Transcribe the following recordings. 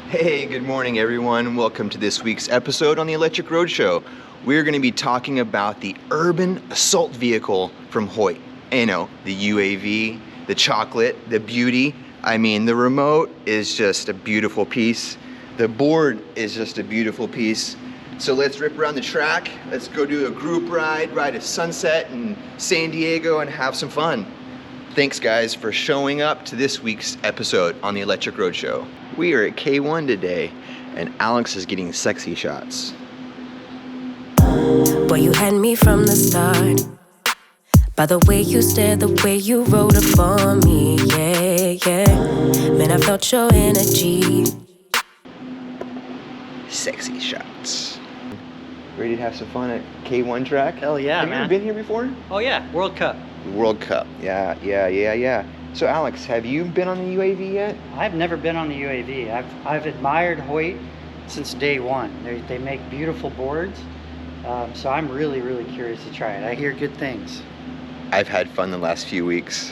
Hey, good morning everyone. Welcome to this week's episode on the Electric Roadshow. We're going to be talking about the urban assault vehicle from Hoyt. You know, the UAV, the chocolate, the beauty. I mean, the remote is just a beautiful piece. The board is just a beautiful piece. So let's rip around the track. Let's go do a group ride a sunset in San Diego and have some fun. Thanks guys for showing up to this week's episode on the Electric Roadshow. We are at K1 today and Alex is getting sexy shots. Boy, you had me from the start. By the way you stared, the way you wrote up for me, yeah. Man, I felt your energy. Sexy shots. Ready to have some fun at K1 track? Hell yeah, Have man. you ever been here before? Oh yeah, World Cup. World Cup, yeah. So Alex, have you been on the UAV yet? I've never been on the UAV. I've admired Hoyt since day one. They make beautiful boards, so I'm really curious to try it. I hear good things. I've had fun the last few weeks.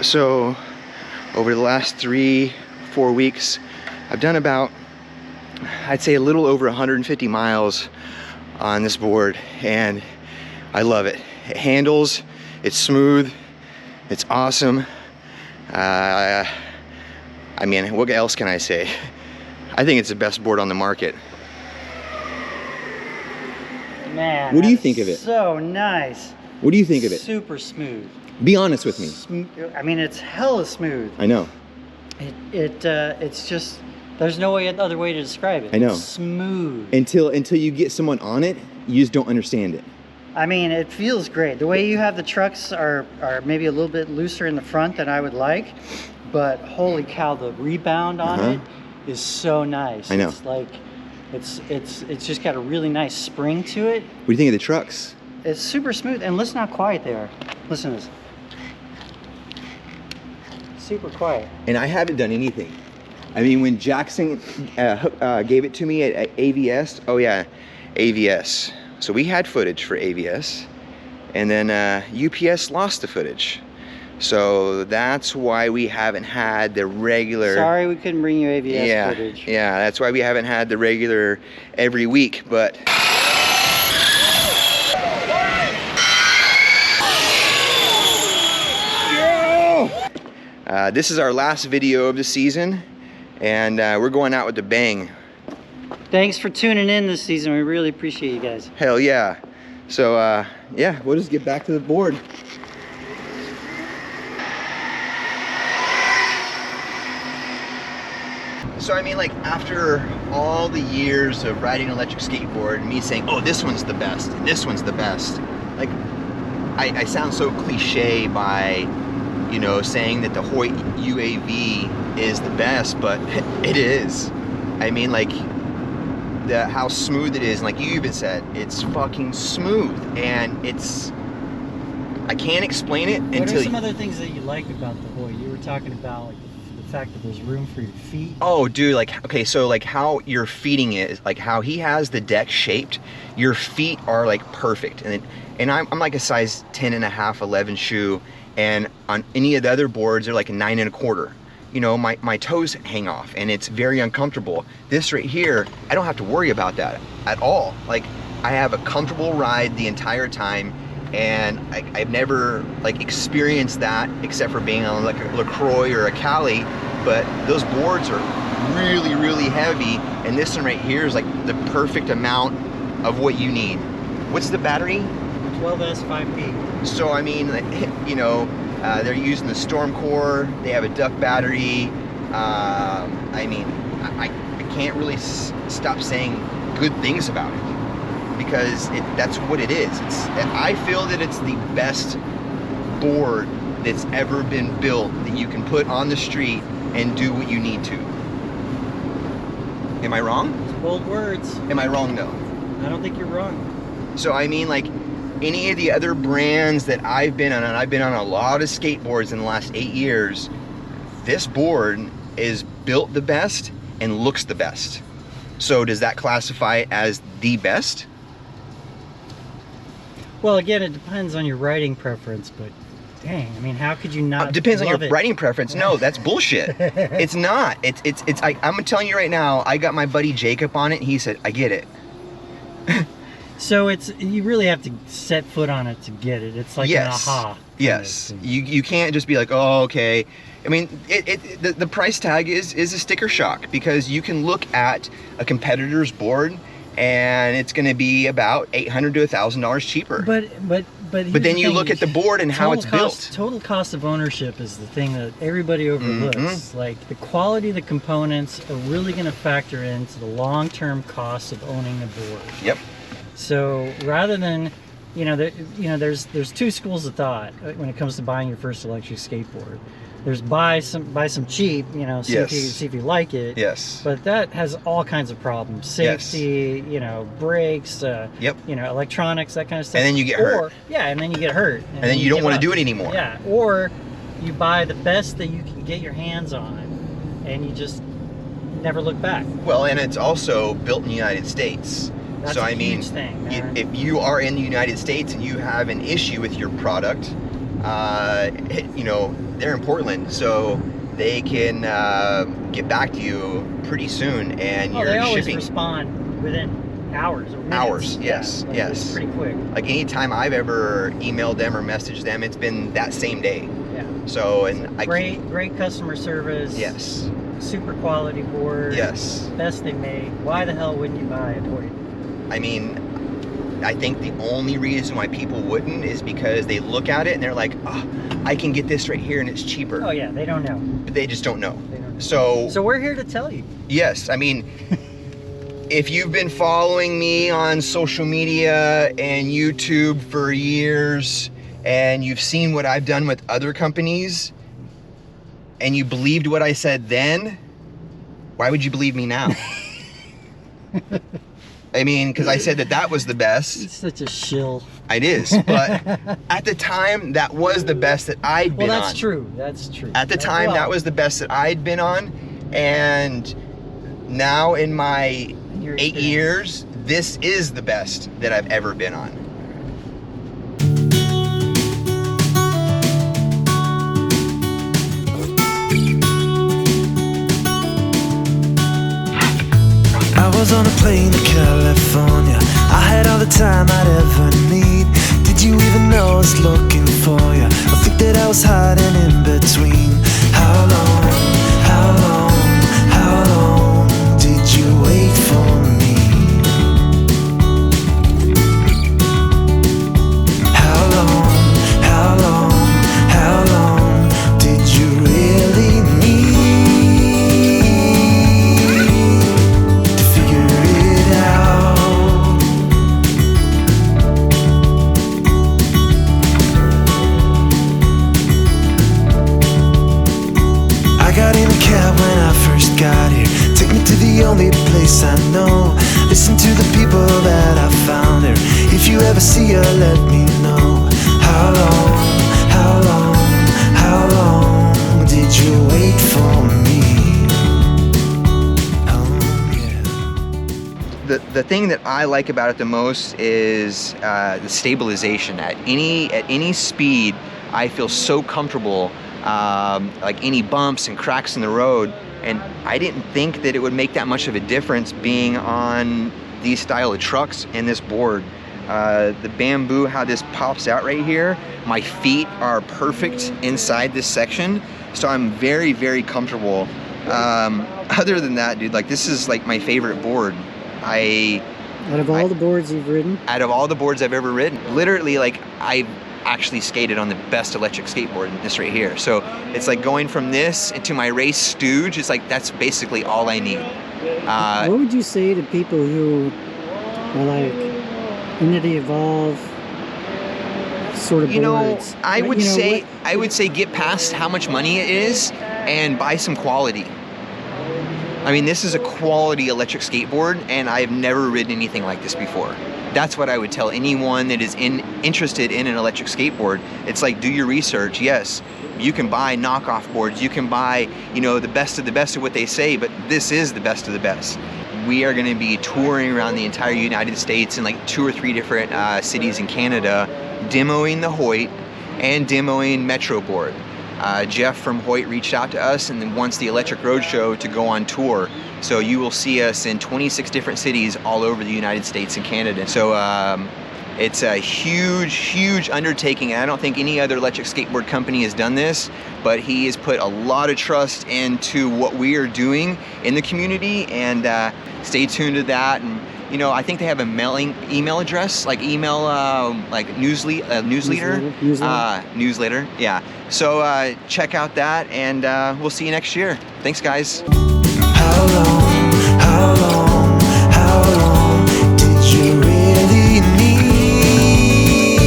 So over the last 3-4 weeks, I've done about, I'd say a little over 150 miles on this board, and I love it. It handles, it's smooth, it's awesome. I mean, what else can I say? I think it's the best board on the market. Man, What do you think of it? So nice. What do you think of it? Super smooth. Be honest with me. I mean, it's hella smooth. I know. It's just, there's no other way to describe it. I know. It's smooth. Until you get someone on it, you just don't understand it. I mean, it feels great. The way you have the trucks are maybe a little bit looser in the front than I would like, but holy cow, the rebound on it is so nice. I know. It's like, it's just got a really nice spring to it. What do you think of the trucks? It's super smooth, and listen how quiet they are. Listen to this. Super quiet. And I haven't done anything. I mean, when Jackson gave it to me at AVS, oh yeah, AVS. So we had footage for AVS, and then UPS lost the footage. So that's why we haven't had the regular... Sorry we couldn't bring you AVS footage. Yeah, that's why we haven't had the regular every week, but... This is our last video of the season, and we're going out with a bang. Thanks for tuning in this season. We really appreciate you guys. Hell yeah. So yeah, we'll just get back to the board. So I mean, like, after all the years of riding an electric skateboard and me saying, oh, this one's the best, and this one's the best, like, I sound so cliche by, you know, saying that the Hoyt UAV is the best, but it is. I mean, like, how smooth it is, and like you even said, it's fucking smooth, and I can't explain it What until are some other things that you like about the Hoyt? You were talking about like the fact that there's room for your feet. Oh, dude, like, okay, so like how your feeding is, like how he has the deck shaped, your feet are like perfect, and I'm like a size 10 and a half, 11 shoe, and on any of the other boards they're like a 9 1/4. You know, my toes hang off and it's very uncomfortable. This right here, I don't have to worry about that at all. Like, I have a comfortable ride the entire time, and I've never like experienced that except for being on like a LaCroix or a Cali, but those boards are really, really heavy, and this one right here is like the perfect amount of what you need. What's the battery? 12S5P. So I mean, you know, they're using the Storm Core. They have a duck battery. I mean, I can't really stop saying good things about it, because that's what it is. I feel that it's the best board that's ever been built that you can put on the street and do what you need to. Am I wrong? It's bold words. Am I wrong though? I don't think you're wrong. So I mean, like, any of the other brands that I've been on, and I've been on a lot of skateboards in the last 8 years, this board is built the best and looks the best. So does that classify it as the best? Well, again, it depends on your riding preference, but dang, I mean, how could you not? Depends on love your it? riding preference. No, that's bullshit. It's not. I'm telling you right now, I got my buddy Jacob on it, and he said, I get it. So you really have to set foot on it to get it. It's like Yes. an aha. Yes. You can't just be like, oh, okay. I mean, the price tag is a sticker shock, because you can look at a competitor's board and it's going to be about $800 to $1,000 cheaper. But then you look at the board and how it's built. Total cost of ownership is the thing that everybody overlooks. Mm-hmm. Like, the quality of the components are really going to factor into the long-term cost of owning a board. Yep. So rather than, there's two schools of thought when it comes to buying your first electric skateboard. There's buy some cheap, see if you like it. Yes. But that has all kinds of problems. Safety, brakes, electronics, that kind of stuff. And then you get hurt. Yeah, and then you get hurt. And then you don't want to do it anymore. Yeah, or you buy the best that you can get your hands on, and you just never look back. Well, and it's also built in the United States. That's so a I mean, huge thing, man. if you are in the United States and you have an issue with your product, they're in Portland, so they can get back to you pretty soon, and they always shipping. Respond within hours or minutes. Hours, yes, Yeah, yes. It's pretty quick. Like, anytime I've ever emailed them or messaged them, it's been that same day. Yeah. So, and Great customer service. Yes. Super quality board. Yes. Best they make. Why the hell wouldn't you buy it? I mean, I think the only reason why people wouldn't is because they look at it and they're like, oh, I can get this right here and it's cheaper. Oh yeah, they don't know. But they just don't know. They don't know. So we're here to tell you. Yes, I mean, if you've been following me on social media and YouTube for years, and you've seen what I've done with other companies, and you believed what I said then, why would you believe me now? I mean, because I said that was the best. It's such a shill. It is, but at the time, that was the best that I'd been on. Well, that's true. That's true. At the time, that was the best that I'd been on, and now in my 8 years, this is the best that I've ever been on. I was on a plane to California. I had all the time I'd ever need. Did you even know I was looking for you? I think that I was hiding in between. How long did you wait for me? How long did you really need? to the only place I know. Listen to the people that I found here. If you ever see her, let me know. How long, how long, how long did you wait for me? The thing that I like about it the most is the stabilization. At any speed, I feel so comfortable. Like any bumps and cracks in the road, and I didn't think that it would make that much of a difference being on these style of trucks and this board. The bamboo, how this pops out right here, my feet are perfect inside this section, so I'm very, very comfortable. Other than that, dude, like this is like my favorite board. Out of all the boards you've ridden? Out of all the boards I've ever ridden, literally, like I've actually skated on the best electric skateboard, this right here. So it's like going from this into my race stooge. It's like that's basically all I need. What would you say to people who are like into the Evolve sort of boards? I would say get past how much money it is and buy some quality. I mean, this is a quality electric skateboard, and I've never ridden anything like this before. That's what I would tell anyone that is interested in an electric skateboard. It's like, do your research. Yes, you can buy knockoff boards. You can buy, the best of the best of what they say, but this is the best of the best. We are going to be touring around the entire United States in like 2 or 3 different cities in Canada, demoing the Hoyt and demoing Metro board. Jeff from Hoyt reached out to us and then wants the Electric Roadshow to go on tour. So you will see us in 26 different cities all over the United States and Canada. So it's a huge, huge undertaking. I don't think any other electric skateboard company has done this, but he has put a lot of trust into what we are doing in the community, and stay tuned to that. And I think they have a email address, like newsletter. Yeah. So check out that, and we'll see you next year. Thanks, guys. How long did you really need?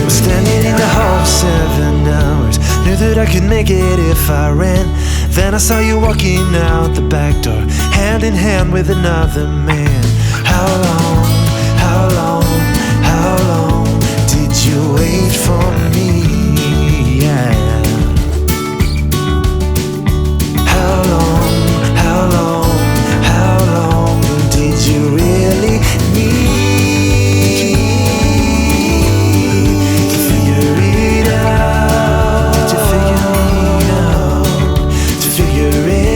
We're standing in the hall 7 hours. Knew that I could make it if I ran. Then I saw you walking out the back door, hand in hand with another man. How long did you wait for me? Yeah. How long did you really need to figure it out? To figure it